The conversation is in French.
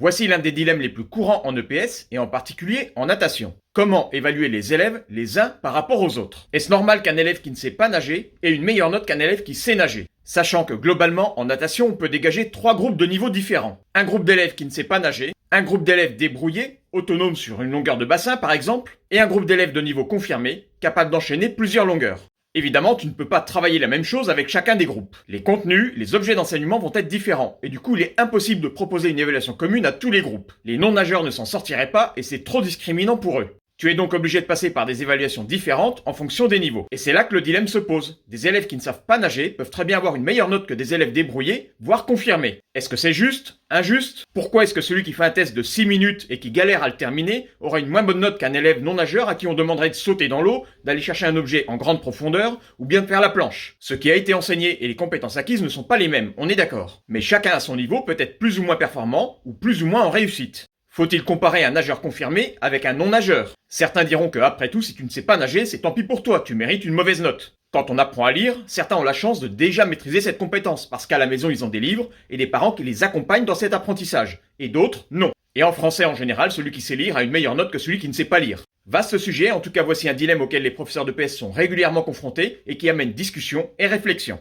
Voici l'un des dilemmes les plus courants en EPS et en particulier en natation. Comment évaluer les élèves les uns par rapport aux autres? Est-ce normal qu'un élève qui ne sait pas nager ait une meilleure note qu'un élève qui sait nager? Sachant que globalement, en natation, on peut dégager 3 groupes de niveaux différents. Un groupe d'élèves qui ne sait pas nager, un groupe d'élèves débrouillés, autonomes sur une longueur de bassin par exemple, et un groupe d'élèves de niveau confirmé, capable d'enchaîner plusieurs longueurs. Évidemment, tu ne peux pas travailler la même chose avec chacun des groupes. Les contenus, les objets d'enseignement vont être différents, et du coup il est impossible de proposer une évaluation commune à tous les groupes. Les non-nageurs ne s'en sortiraient pas, et c'est trop discriminant pour eux. Tu es donc obligé de passer par des évaluations différentes en fonction des niveaux. Et c'est là que le dilemme se pose. Des élèves qui ne savent pas nager peuvent très bien avoir une meilleure note que des élèves débrouillés, voire confirmés. Est-ce que c'est juste? Injuste? Pourquoi est-ce que celui qui fait un test de 6 minutes et qui galère à le terminer aura une moins bonne note qu'un élève non nageur à qui on demanderait de sauter dans l'eau, d'aller chercher un objet en grande profondeur ou bien de faire la planche? Ce qui a été enseigné et les compétences acquises ne sont pas les mêmes, on est d'accord. Mais chacun à son niveau peut être plus ou moins performant ou plus ou moins en réussite. Faut-il comparer un nageur confirmé avec un non-nageur? Certains diront que, après tout, si tu ne sais pas nager, c'est tant pis pour toi, tu mérites une mauvaise note. Quand on apprend à lire, certains ont la chance de déjà maîtriser cette compétence, parce qu'à la maison ils ont des livres et des parents qui les accompagnent dans cet apprentissage. Et d'autres, non. Et en français en général, celui qui sait lire a une meilleure note que celui qui ne sait pas lire. Vaste sujet, en tout cas voici un dilemme auquel les professeurs de PS sont régulièrement confrontés et qui amène discussion et réflexion.